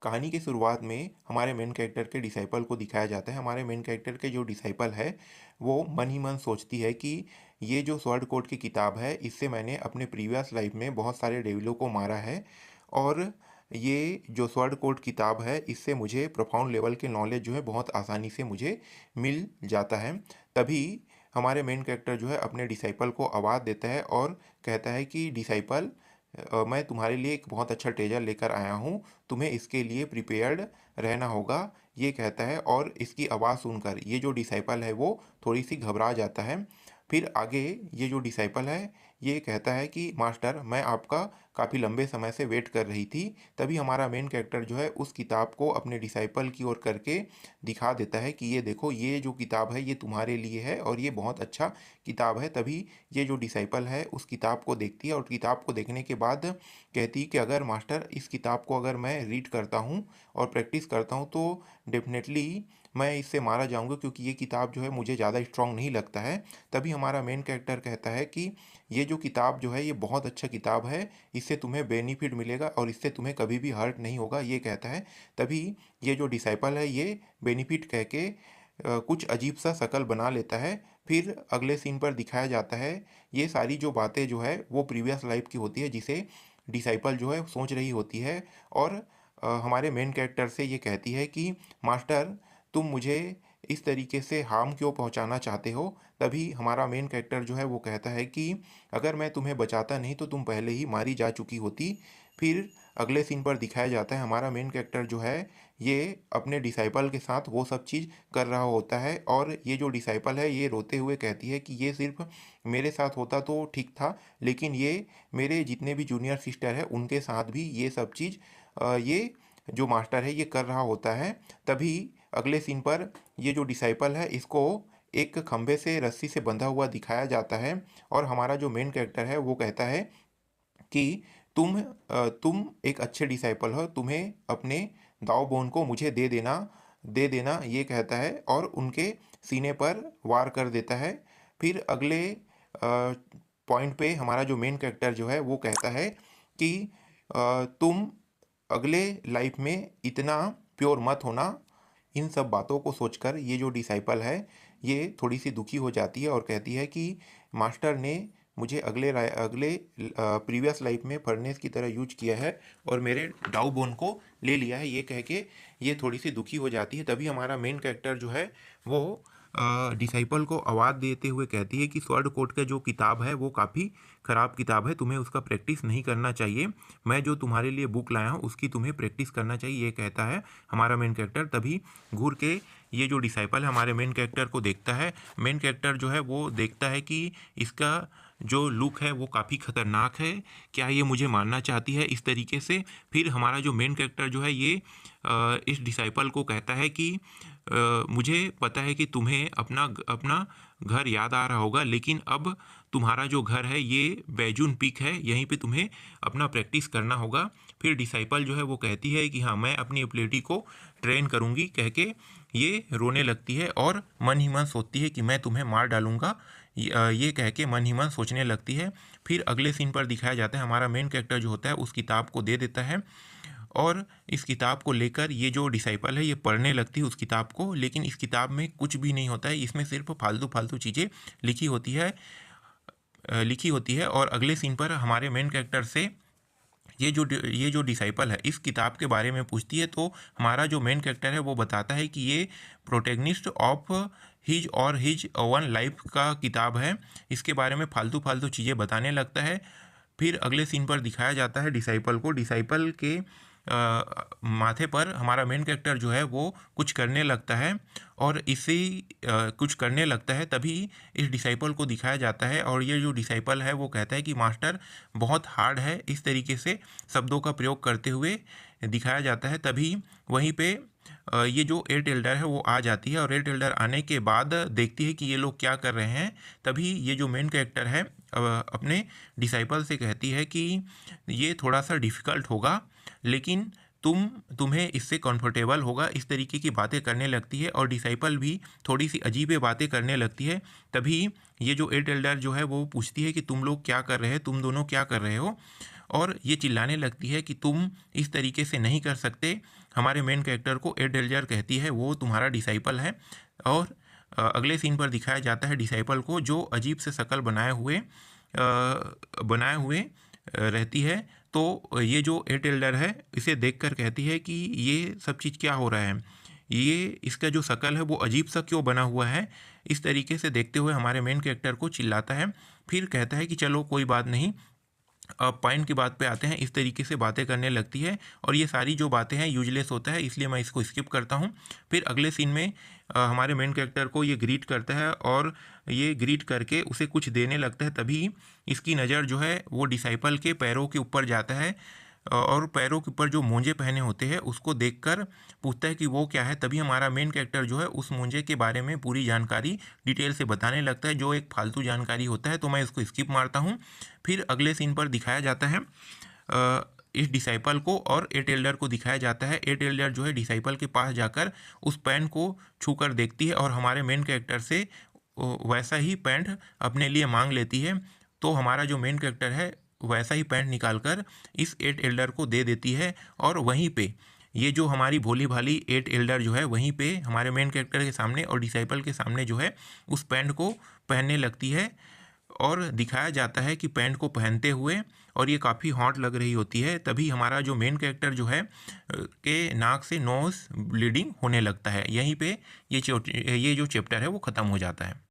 कहानी की शुरुआत में हमारे मेन कैरेक्टर के डिसाइपल को दिखाया जाता है। हमारे मेन कैरेक्टर के जो डिसाइपल है वो मन ही मन सोचती है कि ये जो स्वॉर्ड कोड की किताब है इससे मैंने अपने प्रीवियस लाइफ में बहुत सारे डेविलों को मारा है और ये जो स्वॉर्ड कोड किताब है इससे मुझे प्रोफाउंड लेवल के नॉलेज जो है बहुत आसानी से मुझे मिल जाता है। तभी हमारे मेन कैरेक्टर जो है अपने डिसाइपल को आवाज़ देता है और कहता है कि डिसाइपल, मैं तुम्हारे लिए एक बहुत अच्छा ट्रेजर लेकर आया हूँ, तुम्हें इसके लिए प्रिपेयर्ड रहना होगा। ये कहता है और इसकी आवाज़ सुनकर ये जो डिसाइपल है वो थोड़ी सी घबरा जाता है। फिर आगे ये जो डिसाइपल है ये कहता है कि मास्टर, मैं आपका काफ़ी लंबे समय से वेट कर रही थी। तभी हमारा मेन कैरेक्टर जो है उस किताब को अपने डिसाइपल की ओर करके दिखा देता है कि ये देखो, ये जो किताब है ये तुम्हारे लिए है और ये बहुत अच्छा किताब है। तभी ये जो डिसाइपल है उस किताब को देखती है और किताब को देखने के बाद कहती है कि अगर मास्टर इस किताब को अगर मैं रीड करता हूँ और प्रैक्टिस करता हूँ तो डेफिनेटली मैं इससे मारा जाऊँगा, क्योंकि ये किताब जो है मुझे ज़्यादा स्ट्रांग नहीं लगता है। तभी हमारा मेन कैरेक्टर कहता है कि ये जो किताब जो है ये बहुत अच्छा किताब है, इससे तुम्हें बेनिफिट मिलेगा और इससे तुम्हें कभी भी हर्ट नहीं होगा, ये कहता है। तभी ये जो डिसाइपल है ये बेनिफिट कह के कुछ अजीब सा शक्ल बना लेता है। फिर अगले सीन पर दिखाया जाता है ये सारी जो बातें जो है वो प्रीवियस लाइफ की होती है जिसे डिसाइपल जो है सोच रही होती है। और हमारे मेन कैरेक्टर से ये कहती है कि मास्टर, तुम मुझे इस तरीके से हार्म क्यों पहुंचाना चाहते हो। तभी हमारा मेन कैरेक्टर जो है वो कहता है कि अगर मैं तुम्हें बचाता नहीं तो तुम पहले ही मारी जा चुकी होती। फिर अगले सीन पर दिखाया जाता है हमारा मेन कैरेक्टर जो है ये अपने डिसाइपल के साथ वो सब चीज़ कर रहा होता है और ये जो डिसाइपल है ये रोते हुए कहती है कि ये सिर्फ मेरे साथ होता तो ठीक था, लेकिन ये मेरे जितने भी जूनियर सिस्टर है उनके साथ भी ये सब चीज़ ये जो मास्टर है ये कर रहा होता है। तभी अगले सीन पर ये जो डिसाइपल है इसको एक खंभे से रस्सी से बंधा हुआ दिखाया जाता है और हमारा जो मेन कैरेक्टर है वो कहता है कि तुम एक अच्छे डिसाइपल हो, तुम्हें अपने दाव बोन को मुझे दे देना, ये कहता है और उनके सीने पर वार कर देता है। फिर अगले पॉइंट पे हमारा जो मेन कैरेक्टर जो है वो कहता है कि तुम अगले लाइफ में इतना प्योर मत होना। इन सब बातों को सोचकर ये जो डिसाइपल है ये थोड़ी सी दुखी हो जाती है और कहती है कि मास्टर ने मुझे अगले प्रीवियस लाइफ में फर्नेस की तरह यूज किया है और मेरे डाउ बोन को ले लिया है, ये कह के ये थोड़ी सी दुखी हो जाती है। तभी हमारा मेन कैरेक्टर जो है वो डिसाइपल को आवाज़ देते हुए कहती है कि स्वॉर्ड कोड का जो किताब है वो काफ़ी ख़राब किताब है, तुम्हें उसका प्रैक्टिस नहीं करना चाहिए। मैं जो तुम्हारे लिए बुक लाया हूँ उसकी तुम्हें प्रैक्टिस करना चाहिए, ये कहता है हमारा मेन कैरेक्टर। तभी घूर के ये जो डिसाइपल है हमारे मेन कैरेक्टर को देखता है। मेन कैरेक्टर जो है वो देखता है कि इसका जो लुक है वो काफ़ी ख़तरनाक है, क्या ये मुझे मारना चाहती है इस तरीके से। फिर हमारा जो मेन कैरेक्टर जो है ये इस डिसाइपल को कहता है कि मुझे पता है कि तुम्हें अपना अपना घर याद आ रहा होगा, लेकिन अब तुम्हारा जो घर है ये बैजून पीक है, यहीं पे तुम्हें अपना प्रैक्टिस करना होगा। फिर डिसाइपल जो है वो कहती है कि हाँ, मैं अपनी एबिलिटी को ट्रेन करूँगी, कह के ये रोने लगती है और मन ही मन सोचती है कि मैं तुम्हें मार डालूंगा, ये कह के मन ही मन सोचने लगती है। फिर अगले सीन पर दिखाया जाता है हमारा मेन कैरेक्टर जो होता है उस किताब को दे देता है और इस किताब को लेकर ये जो डिसाइपल है ये पढ़ने लगती है उस किताब को। लेकिन इस किताब में कुछ भी नहीं होता है, इसमें सिर्फ फालतू फालतू चीज़ें लिखी होती है और अगले सीन पर हमारे मेन कैरेक्टर से ये जो डिसाइपल है इस किताब के बारे में पूछती है, तो हमारा जो मेन कैरेक्टर है वो बताता है कि ये protagonist of his one life का किताब है। इसके बारे में फालतू फालतू चीज़ें बताने लगता है। फिर अगले सीन पर दिखाया जाता है डिसाइपल को, डिसाइपल के माथे पर हमारा मेन कैरेक्टर जो है वो कुछ करने लगता है और इसी कुछ करने लगता है। तभी इस डिसाइपल को दिखाया जाता है और ये जो डिसाइपल है वो कहता है कि मास्टर बहुत हार्ड है, इस तरीके से शब्दों का प्रयोग करते हुए दिखाया जाता है। तभी वहीं पे ये जो एट एल्डर है वो आ जाती है और एट एल्डर आने के बाद देखती है कि ये लोग क्या कर रहे हैं। तभी ये जो मेन कैरेक्टर है अपने डिसाइपल से कहती है कि ये थोड़ा सा डिफ़िकल्ट होगा, लेकिन तुम्हें इससे कंफर्टेबल होगा, इस तरीके की बातें करने लगती है और डिसाइपल भी थोड़ी सी अजीब बातें करने लगती है। तभी ये जो एट एल्डर जो है वो पूछती है कि तुम लोग क्या कर रहे हैं, तुम दोनों क्या कर रहे हो, और ये चिल्लाने लगती है कि तुम इस तरीके से नहीं कर सकते, हमारे मेन कैरेक्टर को एट एल्डर कहती है वो तुम्हारा डिसाइपल है। और अगले सीन पर दिखाया जाता है डिसाइपल को जो अजीब से शक्ल बनाए हुए रहती है। तो ये जो एट एल्डर है इसे देखकर कहती है कि ये सब चीज़ क्या हो रहा है, ये इसका जो शक्ल है वो अजीब सा क्यों बना हुआ है। इस तरीके से देखते हुए हमारे मेन कैरेक्टर को चिल्लाता है। फिर कहता है कि चलो कोई बात नहीं, अब पॉइंट की बात पे आते हैं। इस तरीके से बातें करने लगती है और ये सारी जो बातें हैं यूजलेस होता है, इसलिए मैं इसको स्किप करता हूँ। फिर अगले सीन में हमारे मेन कैरेक्टर को ये ग्रीट करता है और ये ग्रीट करके उसे कुछ देने लगता है। तभी इसकी नज़र जो है वो डिसाइपल के पैरों के ऊपर जाता है और पैरों के ऊपर जो मोजे पहने होते हैं उसको देखकर पूछता है कि वो क्या है। तभी हमारा मेन कैरेक्टर जो है उस मोजे के बारे में पूरी जानकारी डिटेल से बताने लगता है, जो एक फालतू जानकारी होता है, तो मैं इसको स्किप मारता हूँ। फिर अगले सीन पर दिखाया जाता है इस डिसाइपल को और एट एल्डर को दिखाया जाता है। एट एल्डर जो है डिसाइपल के पास जाकर उस पैंट को छूकर देखती है और हमारे मेन कैरेक्टर से वैसा ही पैंट अपने लिए मांग लेती है। तो हमारा जो मेन कैरेक्टर है वैसा ही पैंट निकालकर इस एट एल्डर को दे देती है और वहीं पे ये जो हमारी भोली भाली एट एल्डर जो है वहीं पे हमारे मेन कैरेक्टर के सामने और डिसाइपल के सामने जो है उस पैंट को पहनने लगती है। और दिखाया जाता है कि पैंट को पहनते हुए और ये काफ़ी हॉट लग रही होती है। तभी हमारा जो मेन कैरेक्टर जो है के नाक से नोज ब्लीडिंग होने लगता है। यहीं पे ये जो चैप्टर है वो ख़त्म हो जाता है।